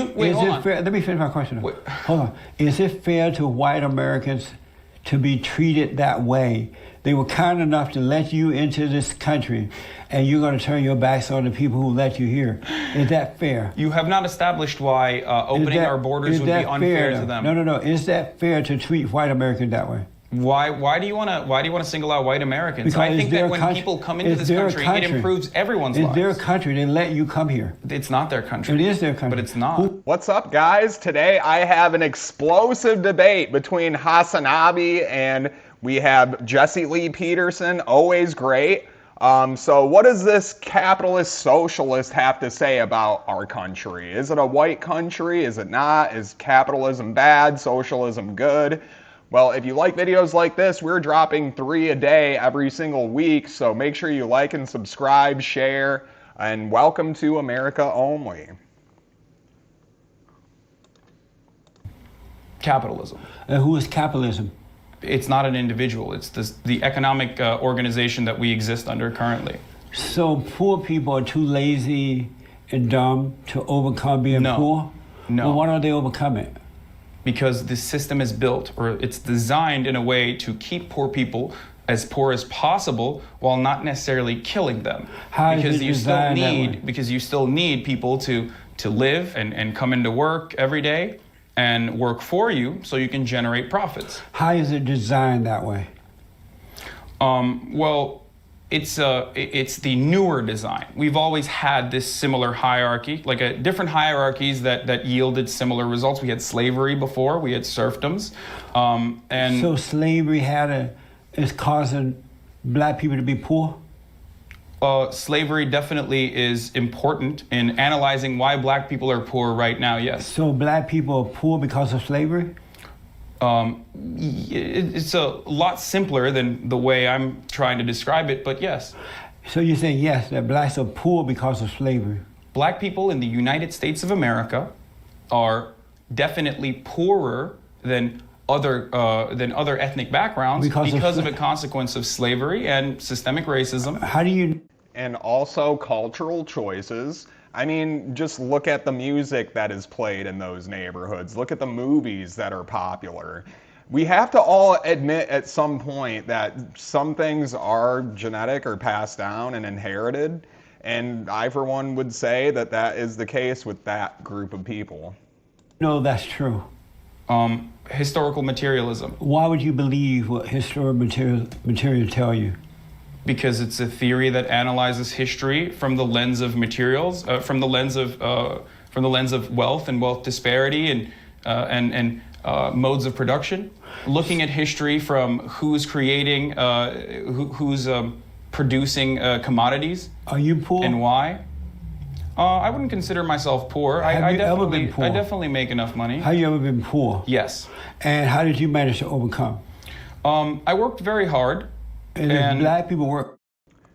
Wait, hold on. Fair? Let me finish my question. Wait. Hold on. Is it fair to white Americans to be treated that way? They were kind enough to let you into this country, and you're going to turn your backs on the people who let you here. Is that fair? You have not established why opening our borders would be unfair to them. No. Is that fair to treat white Americans that way? Why do you want to single out white Americans? Because I think that when people come into this country, it improves everyone's lives. It's their country. They let you come here. It's not their country. It is their country. But it's not. What's up, guys? Today I have an explosive debate between Hasan and we have Jesse Lee Peterson, always great. So what does this capitalist socialist have to say about our country? Is it a white country? Is it not? Is capitalism bad? Socialism good? Well, if you like videos like this, we're dropping 3 a day every single week, so make sure you like and subscribe, share, and welcome to America Only. Capitalism. And who is capitalism? It's not an individual. It's the economic organization that we exist under currently. So poor people are too lazy and dumb to overcome being poor? No. Well, why don't they overcome it? Because the system is built, or it's designed in a way to keep poor people as poor as possible while not necessarily killing them. Because you still need people to live and come into work every day and work for you so you can generate profits. How is it designed that way? Well, it's the newer design. We've always had this similar hierarchy, like different hierarchies that yielded similar results. We had slavery before, we had serfdoms. And so slavery is causing black people to be poor? Slavery definitely is important in analyzing why black people are poor right now, yes. So black people are poor because of slavery? It's a lot simpler than the way I'm trying to describe it, but yes. So you're saying yes, that blacks are poor because of slavery? Black people in the United States of America are definitely poorer than other ethnic backgrounds because of a consequence of slavery and systemic racism. How do you... And also cultural choices. I mean, just look at the music that is played in those neighborhoods. Look at the movies that are popular. We have to all admit at some point that some things are genetic or passed down and inherited. And I, for one, would say that that is the case with that group of people. No, that's true. Historical materialism. Why would you believe what historical material tell you? Because it's a theory that analyzes history from the lens of materials, from the lens of wealth and wealth disparity and modes of production. Looking at history from who's creating, who's producing commodities. Are you poor? And why? I wouldn't consider myself poor. Have you ever been poor? I definitely make enough money. Have you ever been poor? Yes. And how did you manage to overcome? I worked very hard. And black people work.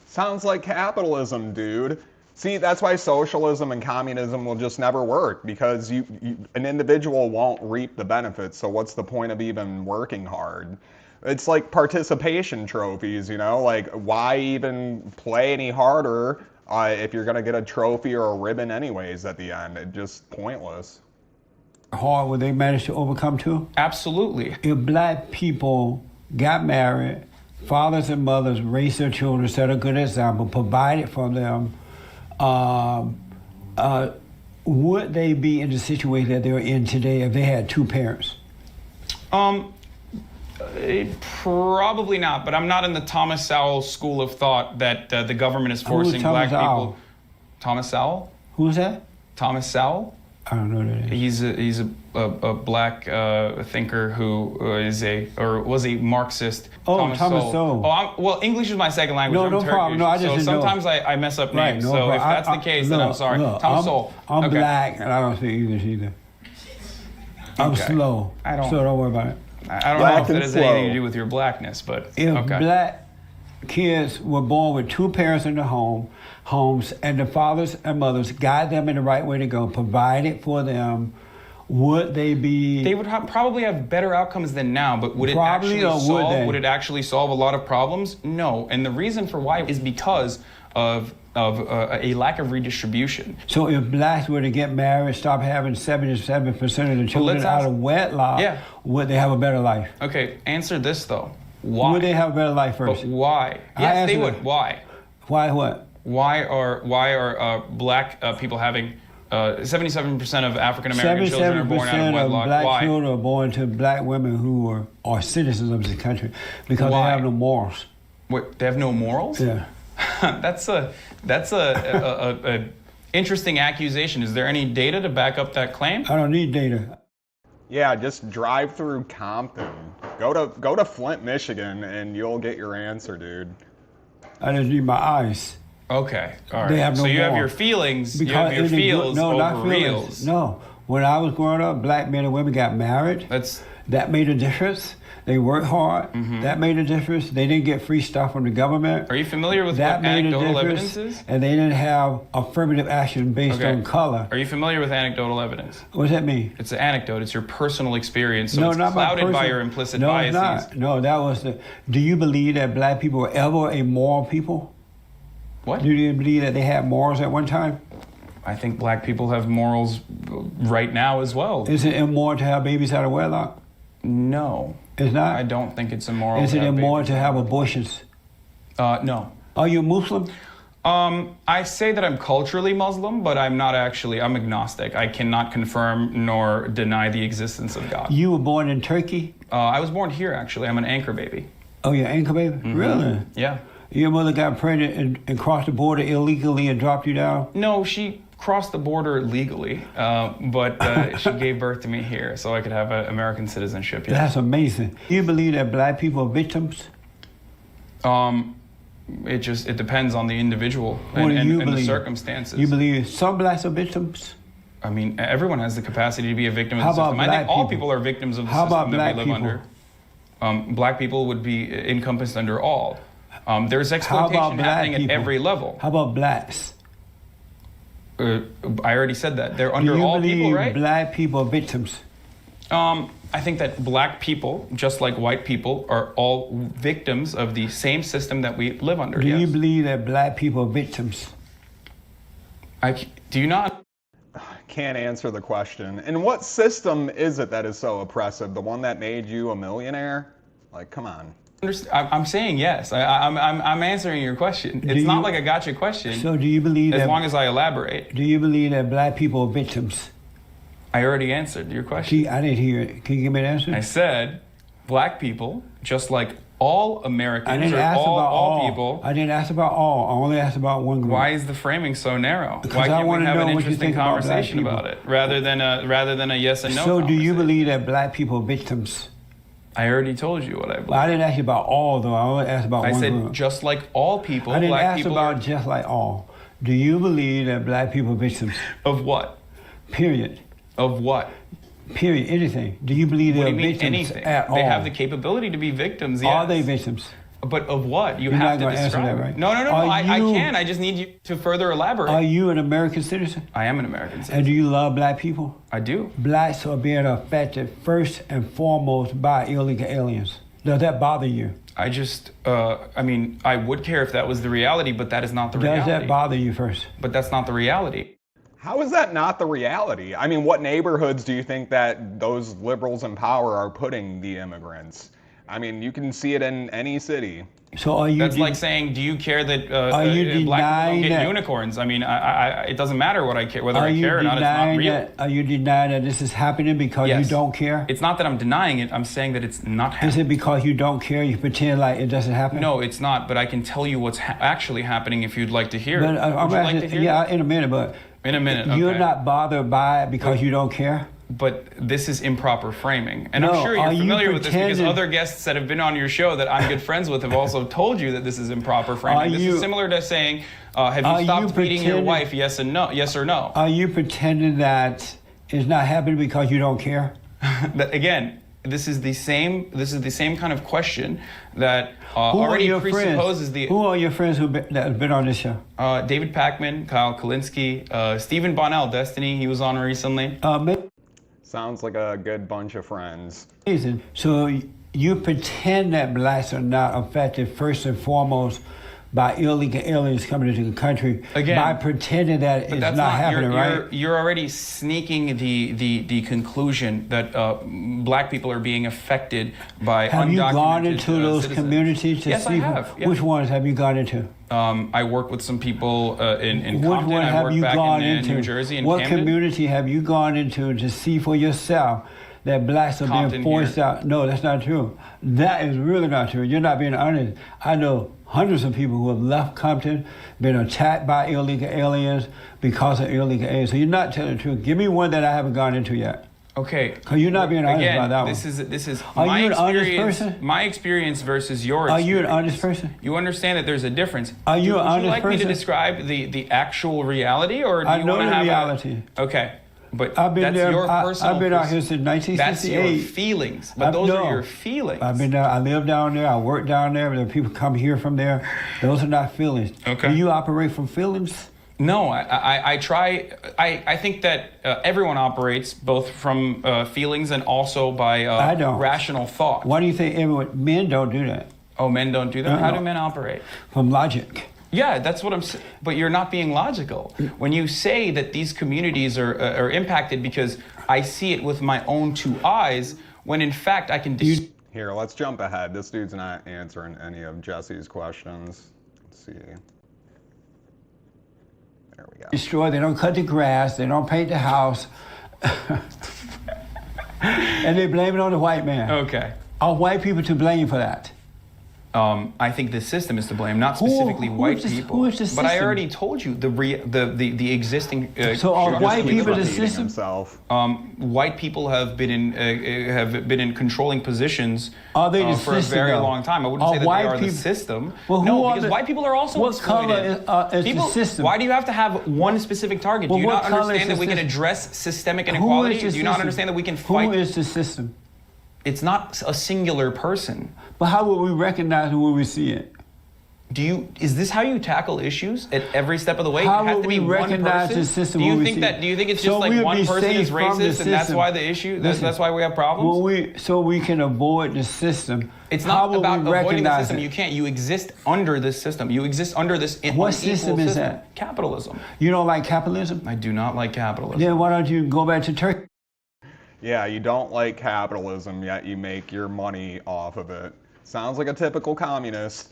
Sounds like capitalism, dude. See, that's why socialism and communism will just never work, because an individual won't reap the benefits, so what's the point of even working hard? It's like participation trophies, you know? Like, why even play any harder if you're gonna get a trophy or a ribbon anyways at the end? It's just pointless. Hard, will they manage to overcome too? Absolutely. If black people got married, fathers and mothers raised their children, set a good example, provided for them, would they be in the situation that they're in today if they had 2 parents? Probably not, but I'm not in the Thomas Sowell school of thought that the government is forcing black people. Thomas Sowell? Who's that? Thomas Sowell? I don't know who that is. He's a black thinker who was a Marxist. Oh, Thomas Sowell. Oh, well, English is my second language. No, I'm no Turkish, problem. No, I just so didn't sometimes know. I mess up Right, names. no, So if I, that's the case, then I'm sorry. Thomas Sowell. I'm okay. black and I don't speak English either. I'm Okay. slow, so don't worry about it. I don't know if it has anything to do with your blackness, but if okay. black kids were born with 2 parents in the homes, and the fathers and mothers guide them in the right way to go, provided for them, would they be? They would probably have better outcomes than now, but would it actually solve a lot of problems? No, and the reason for why is because of of a lack of redistribution. So if blacks were to get married, stop having 77% of the children out of wedlock, would they have a better life? Okay, answer this though. Why? Would they have a better life first? But why? Yes, they would. Why? Why what? Why are black people having 77% of African American children are born out of wedlock? Of black Why? children are born to black women who are citizens of this country because Why? they have no morals. What, they have no morals? Yeah. That's a interesting accusation. Is there any data to back up that claim? I don't need data. Yeah, just drive through Compton. Go to Flint, Michigan, and you'll get your answer, dude. I just need my eyes. Okay, all right. They have no so you have morals. your feelings. Because you have your in the- feels no, over not feelings. reals. No. When I was growing up, black men and women got married. That made a difference. They worked hard. That made a difference. They didn't get free stuff from the government. Are you familiar with that what made anecdotal a evidence difference. is? And they didn't have affirmative action based on color. Are you familiar with anecdotal evidence? What does that mean? It's an anecdote. It's your personal experience. So No, it's not my clouded by personal- your implicit no, biases. It's not. No, that was the. Do you believe that black people were ever a moral people? What? Do you believe that they had morals at one time? I think black people have morals right now as well. Is it immoral to have babies out of wedlock? No. It's not? I don't think it's immoral. Is it to have immoral babies. to have abortions? No. Are you a Muslim? I say that I'm culturally Muslim, but I'm not actually. I'm agnostic. I cannot confirm nor deny the existence of God. You were born in Turkey? I was born here, actually. I'm an anchor baby. Oh, you're an anchor baby? Really? Yeah. Your mother got pregnant and crossed the border illegally and dropped you down? No, she crossed the border legally, but she gave birth to me here, so I could have American citizenship. Yeah. That's amazing. Do you believe that black people are victims? It depends on the individual and the circumstances. You believe some blacks are victims? I mean, everyone has the capacity to be a victim of How the about system. I black think all people? people are victims of the How system about that black we live people? under. Black people would be encompassed under all. There's How about exploitation black happening people? at every level. How about blacks? I already said that. They're Do under you all believe people, right? black people are victims? I think that black people, just like white people, are all victims of the same system that we live under. Do yes. you believe that black people are victims? Do you not? Can't answer the question. And what system is it that is so oppressive? The one that made you a millionaire? Like, come on. I'm saying yes. I'm answering your question. It's not like a gotcha question. So do you believe as that? long as I elaborate. Do you believe that black people are victims? I already answered your question. I didn't hear it. Can you give me an answer? I said black people, just like all Americans, I didn't or ask about all people. I didn't ask about all. I only asked about one group. Why is the framing so narrow? Because Why I can't we wanna have know an what you interesting think about black conversation people. about it rather than a yes and no? So do you conversation? believe that black people are victims? I already told you what I believe. Well, I didn't ask you about all, though. I only asked about I one said group. just like all people, I didn't black ask people about are, just like all. Do you believe that black people are victims? of what? Period. Of what? Period. Anything. Do you believe What they're do you mean victims anything? at all? They have the capability to be victims. Yes. Are they victims? But of what? You You're have not to gonna answer describe that, it. right? No. Are I you- can. I just need you to further elaborate. Are you an American citizen? I am an American citizen. And do you love black people? I do. Blacks are being affected first and foremost by illegal aliens. Does that bother you? I just, I mean, I would care if that was the reality, but that is not the reality. Does that bother you first? But that's not the reality. How is that not the reality? I mean, what neighborhoods do you think that those liberals in power are putting the immigrants? I mean, you can see it in any city. So are you? That's like saying, do you care that Are you black people don't denying get that- unicorns? I mean, it doesn't matter what I care, whether Are I you care or not. It's not denying real. that? Are you denying that this is happening because Yes. you don't care? It's not that I'm denying it. I'm saying that it's not Is happening. it because you don't care? You pretend like it doesn't happen? No, it's not. But I can tell you what's actually happening if you'd like to hear But it. I'm Would you like asking, to hear yeah, it? in a minute. But In a minute, you're okay. not bothered by it because you don't care. But this is improper framing. And No, I'm sure are you're you familiar with this because pretending- other guests that have been on your show that I'm good friends with have also told you that this is improper framing. This is similar to saying, have are you stopped you beating your pretending- wife, yes or no? Are you pretending that it's not happening because you don't care? That, again, this is the same kind of question that Who are already your presupposes friends? Who are your friends that have been on this show? David Pakman, Kyle Kalinske, Stephen Bonnell, Destiny, he was on recently. Sounds like a good bunch of friends. Amazing. So you pretend that blacks are not affected first and foremost by illegal aliens coming into the country Again, by pretending that it's that's not happening, you're already sneaking the conclusion that black people are being affected by undocumented Have you gone into those citizens. communities to Yes, see? I have. Yeah. Which ones have you gone into? I work with some people in Which Compton. one I have work you back gone in into? New Jersey and what Camden. community have you gone into to see for yourself that blacks are Compton being forced here. out? No, that's not true. That is really not true. You're not being honest. I know hundreds of people who have left Compton, been attacked by illegal aliens because of illegal aliens. So you're not telling the truth. Give me one that I haven't gone into yet. Okay. Because you're not being honest Again, about that this is Are my you an honest experience. person? My experience versus your Are experience. you an honest person? You understand that there's a difference. Are you an Would honest you like me to person? describe the actual reality, or do I you know want to the have reality. Okay, but I've been that's there. your personal. I've been out here since 1968. That's your feelings, but those no. are your feelings. I've been there. I live down there. I work down there. There are people come here from there. Those are not feelings. Okay. Do you operate from feelings? No, I try. I think that everyone operates both from feelings and also by I don't. rational thought. Why do you think men don't do that? Oh, men don't do that? How No. do men operate? From logic. Yeah, that's what I'm saying. But you're not being logical. When you say that these communities are impacted because I see it with my own two eyes, when in fact I can... Here, let's jump ahead. This dude's not answering any of Jesse's questions. Let's see. There we go. Destroy. They don't cut the grass. They don't paint the house. And they blame it on the white man. Okay. Are white people to blame for that? I think the system is to blame, not specifically white people. Who is the But I system? already told you the existing. So are Just white keeps people the repeating system? himself. White people have been in controlling positions Are they the for a system, very though? long time. I wouldn't Are say that white they are the people- system. Well, who no, are because the- white people are also what exploited. color is the system? Why do you have to have one specific target? Well, do you what not color understand is that we the can system? address systemic Who inequality? is the Do you not system? understand that we can fight? Who is the system? It's not a singular person. But how would we recognize it when we see it? Is this how you tackle issues at every step of the way? How it has would to be we one recognize person? the system Do you when we think see that? it? Do you think it's So just like we'll one be person is safe from the racist and that's system. why the issue? Listen, That's why we have problems. So we can avoid the system. It's How not will about we avoiding the recognize system. it? You can't. You exist under this system. You exist under this What unequal system is that? Capitalism. You don't like capitalism? I do not like capitalism. Then why don't you go back to Turkey? Yeah, you don't like capitalism, yet you make your money off of it. Sounds like a typical communist.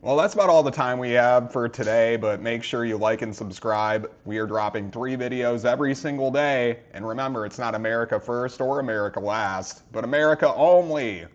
Well, that's about all the time we have for today, but make sure you like and subscribe. We are dropping 3 videos every single day. And remember, it's not America first or America last, but America only.